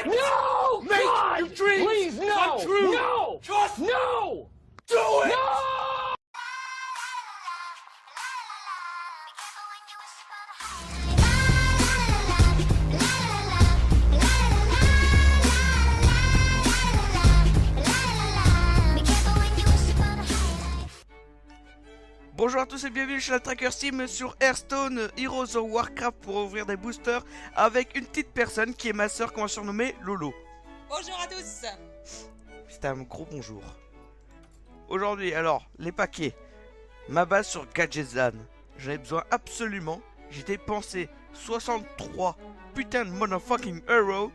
it! No! Make God! your dreams Please, no! come true! No! Just No! do it! No! Bonjour à tous et bienvenue chez la Tracker Steam sur Hearthstone Heroes of Warcraft pour ouvrir des boosters avec une petite personne qui est ma soeur qu'on va surnommer Lolo. Bonjour à tous. C'est un gros bonjour. Aujourd'hui alors, les paquets. Ma base sur Gadgetzan. J'en ai besoin absolument. J'ai dépensé 63 putain de motherfucking euros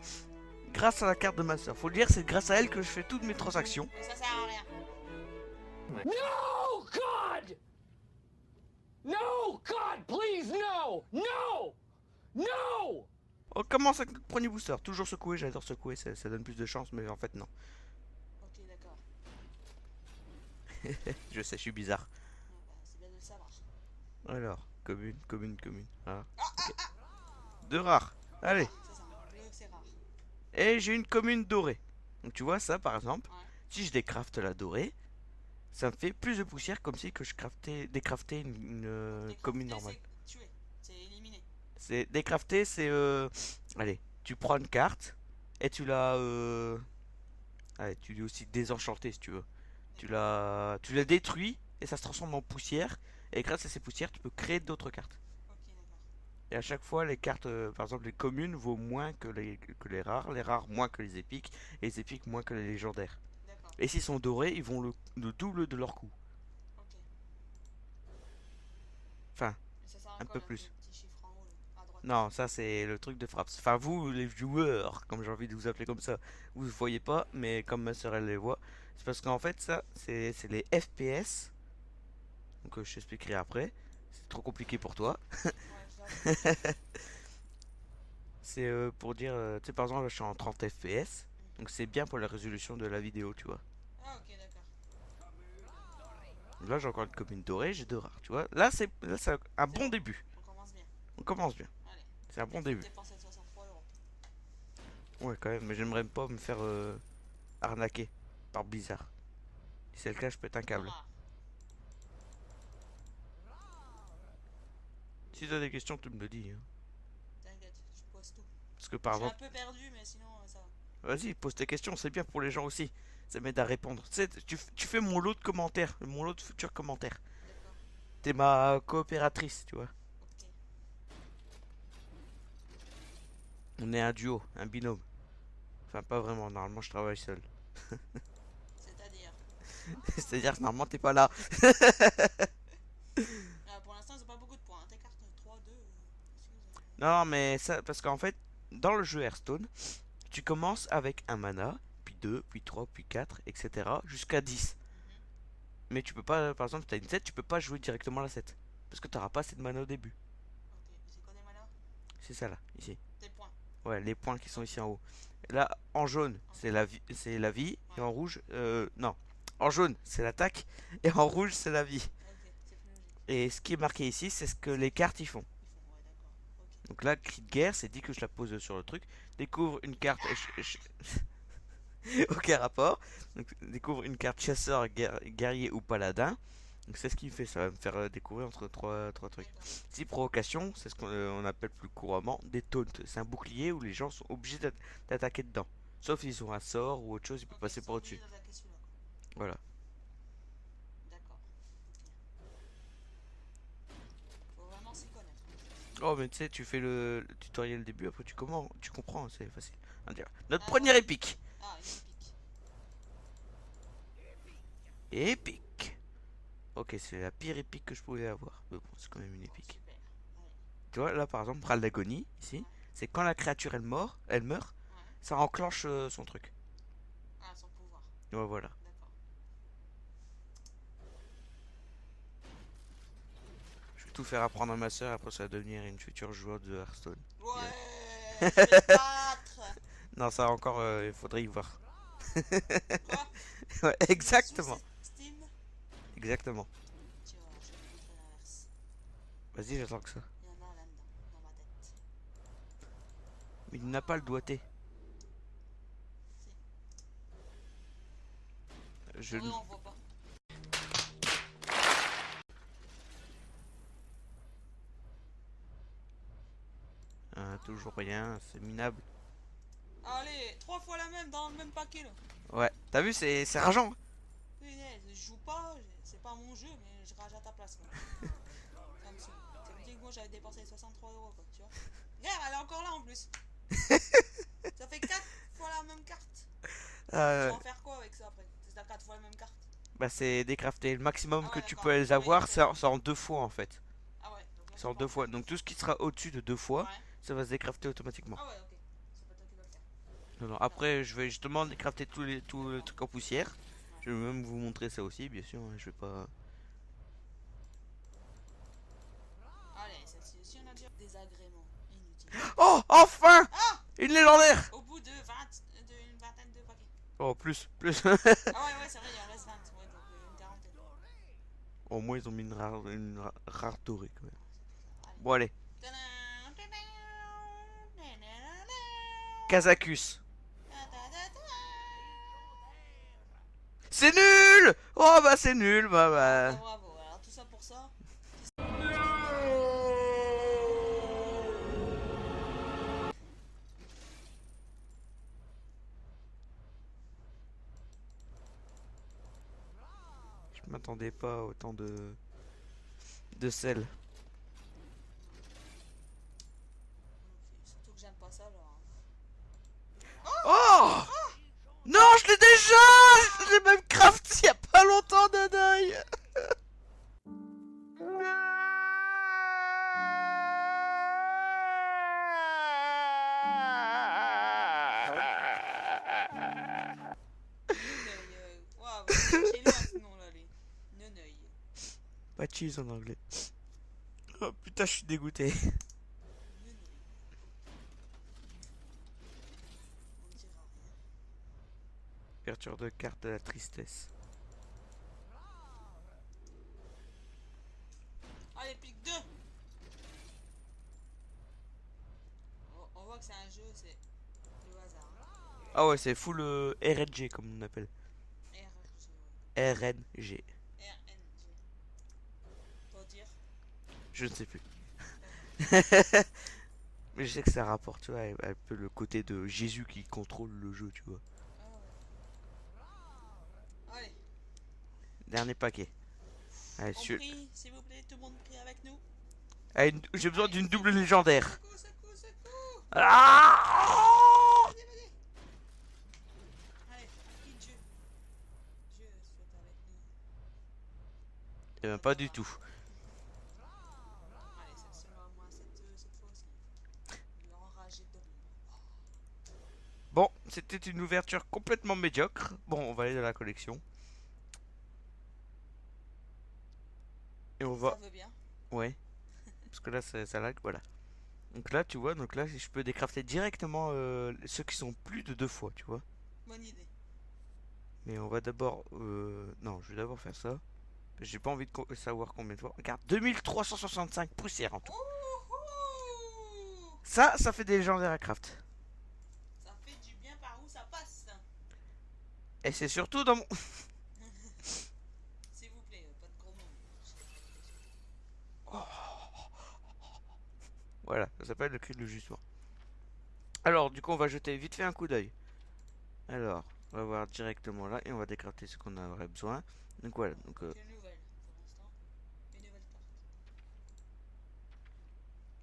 grâce à la carte de ma soeur. Faut le dire, c'est grâce à elle que je fais toutes mes transactions. Mais ça sert à rien. No! God! No! God, please, no! No! No! On commence avec notre premier booster. Toujours secouer, j'adore secouer, ça donne plus de chance, mais en fait non. Ok, d'accord. Je sais, je suis bizarre. C'est bien de le savoir. Alors, commune. Voilà. Ok. Deux rares. Allez. C'est ça. C'est rare. Et j'ai une commune dorée. Donc tu vois ça par exemple. Ouais. Si je décrafte la dorée, ça me fait plus de poussière comme si que je décraftais une commune normale. C'est tué. C'est éliminé. C'est décrafter, c'est allez, tu prends une carte et tu la allez, tu dis aussi désenchanter si tu veux. Tu la détruis et ça se transforme en poussière et grâce à ces poussières, tu peux créer d'autres cartes. Ok, d'accord. Et à chaque fois, les cartes, par exemple, les communes vaut moins que les rares moins que les épiques, et les épiques moins que les légendaires. D'accord. Et s'ils sont dorés, ils vont le double de leur coût. Ok. Enfin, Mais ça sert à un quoi, peu là, plus. le petit chiffre en haut, là, à droite? Non, ça c'est le truc de Fraps. Enfin, vous, les viewers, comme j'ai envie de vous appeler comme ça, vous ne voyez pas, mais comme ma soeur elle les voit, c'est parce qu'en fait, ça, c'est les FPS. Donc, je t'expliquerai après. C'est trop compliqué pour toi. Ouais, je vois. C'est pour dire, tu sais, par exemple, là, je suis en 30 FPS. Donc, c'est bien pour la résolution de la vidéo, tu vois. Ah, ok, d'accord. Donc là, j'ai encore une commune dorée, j'ai deux rares, tu vois. Là, c'est un bon début. On commence bien. On commence bien. Allez. C'est un bon début. Dépenser 63 euros. Ouais, quand même, mais j'aimerais pas me faire arnaquer par Blizzard. Si c'est le cas, je pète un câble. Ah, Si t'as des questions, tu me le dis. Hein. t'inquiète, je pose tout. Parce que par Je suis un exemple, peu perdu, mais sinon, ça va. vas-y, pose tes questions, c'est bien pour les gens aussi. Ça m'aide à répondre. Tu sais, tu fais mon lot de commentaires, mon lot de futurs commentaires. D'accord. T'es ma coopératrice, tu vois. Ok. On est un duo, un binôme. Enfin, pas vraiment, normalement je travaille seul. C'est-à-dire. C'est-à-dire que normalement t'es pas là. Pour l'instant, ils ont pas beaucoup de points. Hein. Tes cartes 3, 2. Excuse. Non, mais ça, parce qu'en fait, dans le jeu Hearthstone, tu commences avec un mana, puis 2, puis 3, puis 4, etc. jusqu'à 10. Mais tu peux pas, par exemple, si t'as une 7, tu peux pas jouer directement la 7. Parce que t'auras pas assez de mana au début. Ok. C'est quoi des malheurs? C'est ça là, ici. Tes points. Ouais, les points qui sont ici en haut. Là, en jaune, c'est la vie, et en rouge, non. En jaune, c'est l'attaque, et en rouge, c'est la vie. Ok, c'est plus logique. Et ce qui est marqué ici, c'est ce que les cartes y font. Ils font, ouais, d'accord. Ok. Donc là, cri de guerre, c'est dit que je la pose sur le truc. Découvre une carte. Aucun rapport. Donc, découvre une carte chasseur, guerrier ou paladin. Donc c'est ce qui me fait, ça va me faire découvrir entre trois trucs. D'accord. Si provocation, c'est ce qu'on on appelle plus couramment des taunts. C'est un bouclier où les gens sont obligés d'attaquer dedans. Sauf s'ils ont un sort ou autre chose, ils peuvent Ok, passer ils par sont au-dessus. obligés d'attaquer celui-là, quoi. Voilà. D'accord. Ok. Faut vraiment s'y connaître. Oh mais tu sais, tu fais le tutoriel début, après tu comprends, c'est facile. On dirait. Notre Ah, première ouais. épique. Ah, une épique. Épique. Ok, c'est la pire épique que je pouvais avoir. Mais bon, c'est quand même une épique. Super. Allez. Tu vois, là par exemple, Bral d'agonie, ici, Ouais. c'est quand la créature elle meurt, Ouais. ça enclenche son truc. Ah, son pouvoir. Ouais, voilà. D'accord. Je vais tout faire apprendre à ma soeur, après ça va devenir une future joueuse de Hearthstone. Ouais, je vais te battre. Non, ça encore, il faudrait y voir. Quoi? Ouais, exactement. Sous Steam? Exactement. Tu vois, je vais te montrer l'inverse. Vas-y, j'attends que ça. Il y en a là-dedans, dans ma tête. Mais il n'a pas le doigté. Je... En vrai, on voit pas. toujours rien, c'est minable. Allez, 3 fois la même dans le même paquet là. Ouais, t'as vu, c'est rageant. Punaise, je joue pas, c'est pas mon jeu, mais je rage à ta place quoi. Ça me saoule. Ça me dit que moi j'avais dépensé 63 euros quoi, tu vois. Regarde, elle est encore là en plus. Ça fait 4 fois la même carte. Tu vas en faire quoi avec ça après? C'est ta 4 fois la même carte. Bah c'est décrafté. Le maximum Ah que ouais, tu d'accord. peux les Ah avoir, oui, c'est en 2 fois en fait. Ah ouais, donc là C'est tu en peux en 2 fois. faire Donc deux tout ce qui sera au-dessus de 2 fois, fois. Ouais. ça va se décrafter automatiquement. Ah ouais, ok. C'est pas toi qui vas le faire. Non, non. Après, je vais justement décrafter tout le truc en poussière. Ouais. Je vais même vous montrer ça aussi, bien sûr. Hein, je vais pas. Allez, celle-ci aussi on a déjà désagrément inutile. Oh, enfin, Ah, une légendaire. au bout de une vingtaine de paquets. Oh, plus. Ah ouais, ouais, c'est vrai, il en reste 20. Ouais, donc une quarantaine. Au moins, ils ont mis une rare dorée quand même. Allez. Bon, allez. Tadam, tadam, nanana. Kazakus. Ta-ta-ta-ta. C'est nul. Oh, bah, c'est nul. Bah, Bravo, bah. bravo. Alors tout ça pour ça. Je m'attendais pas à autant de sel. Surtout que j'aime pas ça alors. Oh non, je l'ai déjà. Je l'ai même crafté il y a pas longtemps, Dadaï. Waouh, c'est loin ce nom là, les neneuil. Pas cheese en anglais. Oh putain, je suis dégoûté. Neneuil. On ne dira rien. Ouverture de carte de la tristesse. Allez, pique 2. On voit que c'est un jeu, c'est le hasard. Ah ouais, c'est full RNG comme on appelle. RNG. RNG. Pour dire. Je ne sais plus. Mais je sais que ça rapporte, tu vois, un peu le côté de Jésus qui contrôle le jeu, tu vois. Ah ouais. Allez, Dernier paquet. Allez, on prie, s'il vous plaît, tout le monde prie avec nous. j'ai besoin d'une double légendaire. Secoue, secoue, secoue. Ah Vas-y, vas-y. Allez, prie Dieu. Dieu soit avec nous. Eh ben, pas du tout. Allez, c'est seulement moi cette fois-ci. L'enragé d'ombre. Bon, c'était une ouverture complètement médiocre. Bon, on va aller dans la collection. Et on va... Ça veut bien. Ouais. Parce que là, ça lag, voilà. Donc là, tu vois, donc là, je peux décrafter directement ceux qui sont plus de 2 fois, tu vois. Bonne idée. Mais on va d'abord... non, je vais d'abord faire ça. J'ai pas envie de savoir combien de fois. Regarde, 2365 poussières en tout. Ouhou. Ça fait des légendaires à craft. Ça fait du bien par où ça passe. Et c'est surtout dans mon... S'il vous plaît, pas de gros mots. Voilà, ça s'appelle le cri de jugement. Alors, du coup, on va jeter vite fait un coup d'œil. Alors, on va voir directement là et on va décrafter ce qu'on aurait besoin. Donc voilà, donc... Une nouvelle pour l'instant. Une nouvelle carte.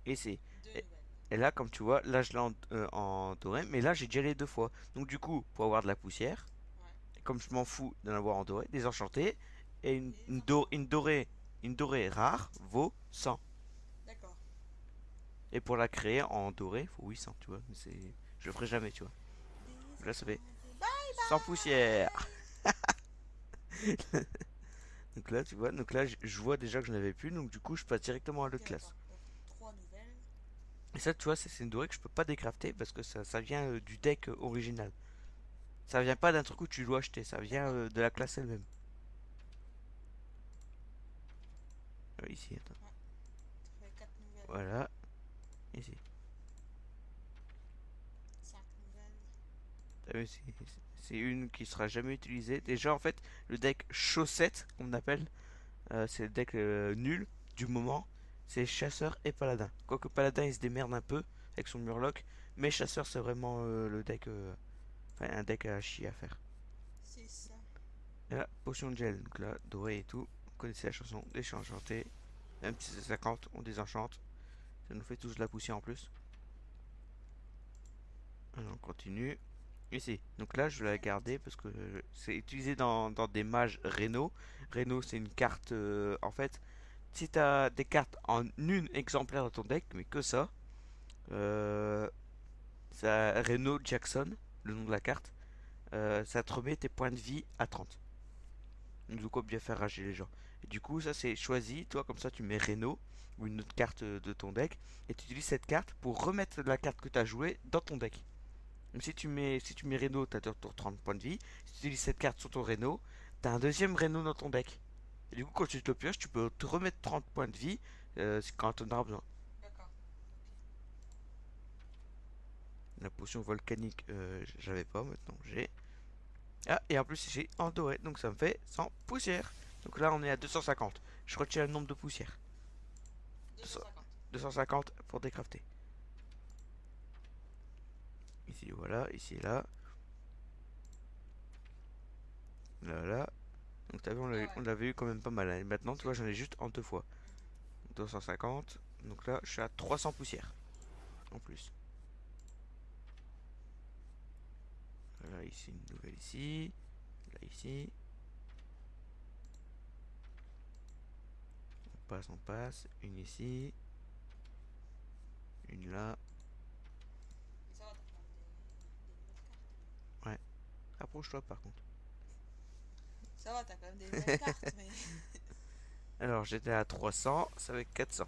ici. Deux Et, nouvelles. et là, comme tu vois, là je l'ai en doré, mais là j'ai déjà les 2 fois. Donc du coup, pour avoir de la poussière, Ouais. comme je m'en fous d'en avoir en doré, désenchanté, et une dorée rare vaut 100. D'accord. Et pour la créer en doré, il faut 800, tu vois. Je le ferai jamais, tu vois. Là, ça fait 100 poussières. Donc là, tu vois, donc là, je vois déjà que je n'avais plus, donc du coup, je passe directement à l'autre Ok, classe. d'accord. Donc, 3 nouvelles. Et ça, tu vois, c'est une dorée que je peux pas décrafter parce que ça vient du deck original. Ça vient pas d'un truc où tu dois acheter, ça vient de la classe elle-même. Ici, attends. Ça fait 4 nouvelles. Voilà. Ici. 5 nouvelles. T'as vu, C'est une qui sera jamais utilisée. Déjà, en fait, le deck chaussette, qu'on appelle, c'est le deck nul du moment. C'est chasseur et paladin. Quoique paladin, il se démerde un peu avec son murloc. Mais chasseur, c'est vraiment le deck... enfin, un deck à chier à faire. C'est ça. Et là, potion de gel. Donc là, doré et tout. Vous connaissez la chanson, désenchanté. Même si c'est 50, on désenchante. Ça nous fait tous de la poussière en plus. Alors, on continue. Ici. Donc là, je vais la garder parce que c'est utilisé dans des mages Reno. Reno, c'est une carte. En fait, si tu as des cartes en une exemplaire dans ton deck, mais que ça, ça Reno Jackson, le nom de la carte, ça te remet tes points de vie à 30. Donc, quoi bien faire rager les gens. Et du coup, ça c'est choisi. Toi, comme ça, tu mets Reno ou une autre carte de ton deck et tu utilises cette carte pour remettre la carte que tu as jouée dans ton deck. Donc si tu mets Reno, tu as ton 30 points de vie. Si tu utilises cette carte sur ton Reno, tu as un deuxième Reno dans ton deck. Et du coup, quand tu te le pioches, tu peux te remettre 30 points de vie quand tu en auras besoin. D'accord. La potion volcanique, j'avais pas, maintenant j'ai. Ah, et en plus j'ai en doré, donc ça me fait 100 poussières. Donc là, on est à 250. Je retiens le nombre de poussières. 250. 250 pour décrafter. Ici, voilà, ici et là. Là, là. Donc t'as vu, on l'avait eu quand même pas mal. Hein. Et maintenant, tu vois, j'en ai juste en deux fois. 250. Donc là, je suis à 300 poussières. En plus. Là, ici, une nouvelle ici. Là, ici. On passe. Une ici. Une là. Mais ça va, t'as quand même des nouvelles cartes. Ouais. Approche-toi par contre. Ça va, t'as quand même des nouvelles cartes, mais. Alors, j'étais à 300. Ça va être 400.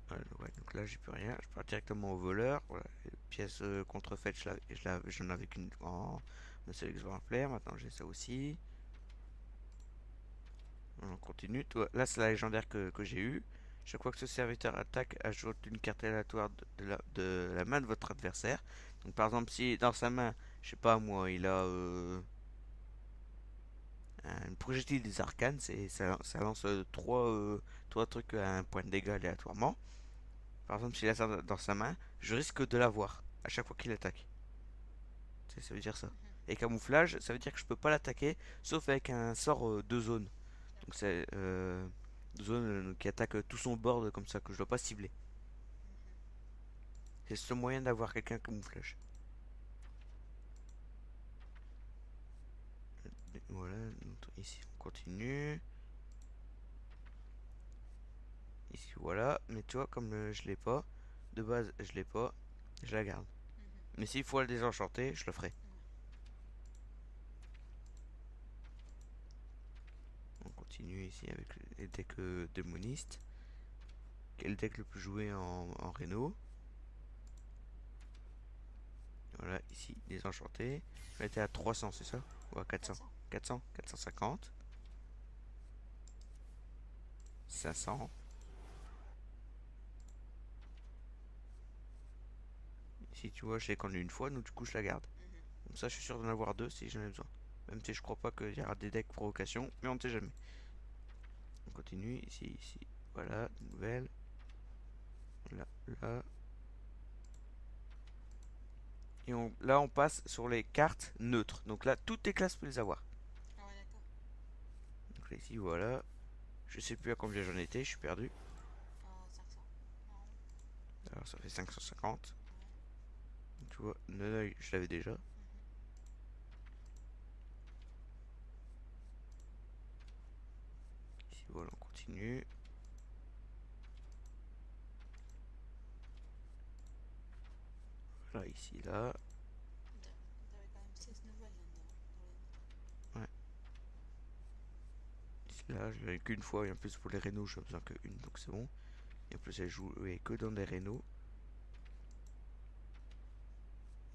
Voilà, ouais, donc là, j'ai plus rien. Je pars directement au voleur. Voilà. Pièce contrefaite, j'en avais qu'une en un seul exemplaire. Maintenant, j'ai ça aussi. On continue. Là, c'est la légendaire que j'ai eue. Chaque fois que ce serviteur attaque, ajoute une carte aléatoire de la main de votre adversaire. Donc, par exemple, si dans sa main, je sais pas moi, il a un projectile des arcanes, ça lance trois trucs à un point de dégâts aléatoirement. Par exemple, s'il a ça dans sa main, je risque de l'avoir à chaque fois qu'il attaque. Ça veut dire ça. Et camouflage, ça veut dire que je peux pas l'attaquer, sauf avec un sort de zone. Donc c'est zone qui attaque tout son board comme ça, que je dois pas cibler. C'est le seul moyen d'avoir quelqu'un camouflage. Voilà, ici on continue. Ici voilà, mais tu vois, comme je l'ai pas, de base je l'ai pas, je la garde. Mais s'il faut la désenchanter, je le ferai. On continue ici avec les decks démonistes. Quel deck le plus joué en Reno? Voilà, ici, désenchanté. On était à 300, c'est ça? Ou à 400? 400, 450. 500. Ici, tu vois, je l'ai connu une fois, donc du coup, je la garde. Comme ça, je suis sûr d'en avoir deux si j'en ai besoin. Même si je crois pas qu'il y aura des decks provocation, mais on ne sait jamais. On continue, ici, ici. Voilà, nouvelle. Là, là. Et là, on passe sur les cartes neutres. Donc là, toutes les classes peuvent les avoir. Ah ouais, d'accord. Donc là, ici, voilà. Je sais plus à combien j'en étais, je suis perdu. 500. Non. Alors, ça fait 550. Tu vois, Neneuil, je l'avais déjà. Ici, voilà, on continue. Voilà, ici, là. T'avais quand même 16 nouvelles là-dedans. Ouais. Ici, là, je l'avais qu'une fois. Et en plus, pour les rénaux, j'ai besoin qu'une, donc c'est bon. Et en plus, elle joue que dans des rénaux.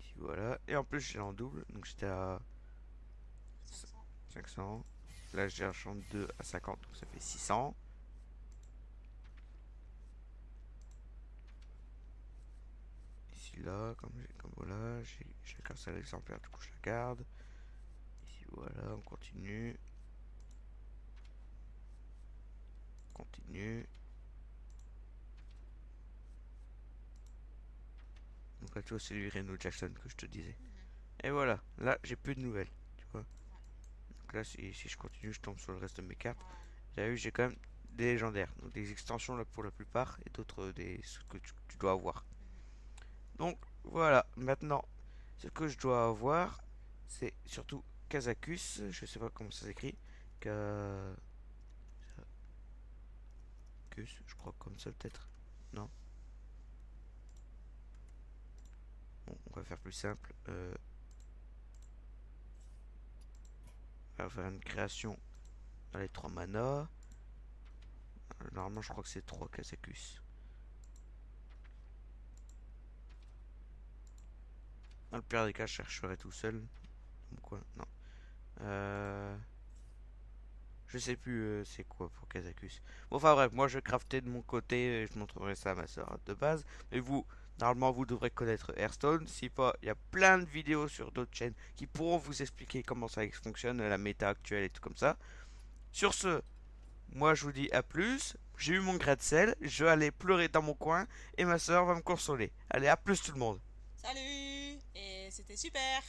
Ici, voilà. Et en plus, j'ai en double. Donc j'étais à 500. 500. Là, j'ai un champ de 2 à 50, donc ça fait 600. Ici, ici là, comme voilà, j'ai qu'un seul exemplaire, du coup je la garde. Ici voilà, on continue. Continue. Donc là tu vois c'est lui Reno Jackson que je te disais. Et voilà, là j'ai plus de nouvelles, tu vois. Donc là si je continue je tombe sur le reste de mes cartes. T'as vu j'ai quand même des légendaires, donc des extensions là pour la plupart et d'autres des ce que tu dois avoir. Donc voilà, maintenant ce que je dois avoir c'est surtout Kazakus, je sais pas comment ça s'écrit. Kazakus, je crois comme ça peut-être. Non. Bon, on va faire plus simple. On va faire une création dans les 3 manas. Normalement, je crois que c'est 3 Kazakus. Dans le pire des cas, je chercherai tout seul. Quoi? Non. Je sais plus c'est quoi pour Kazakus. Bon, enfin bref, moi je craftais de mon côté et je montrerai ça à ma soeur de base. Mais vous, normalement, vous devrez connaître Hearthstone. Si pas, il y a plein de vidéos sur d'autres chaînes qui pourront vous expliquer comment ça fonctionne, la méta actuelle et tout comme ça. Sur ce, moi je vous dis à plus. J'ai eu mon grain de sel, je vais aller pleurer dans mon coin et ma soeur va me consoler. Allez, à plus tout le monde. Salut! Et c'était super!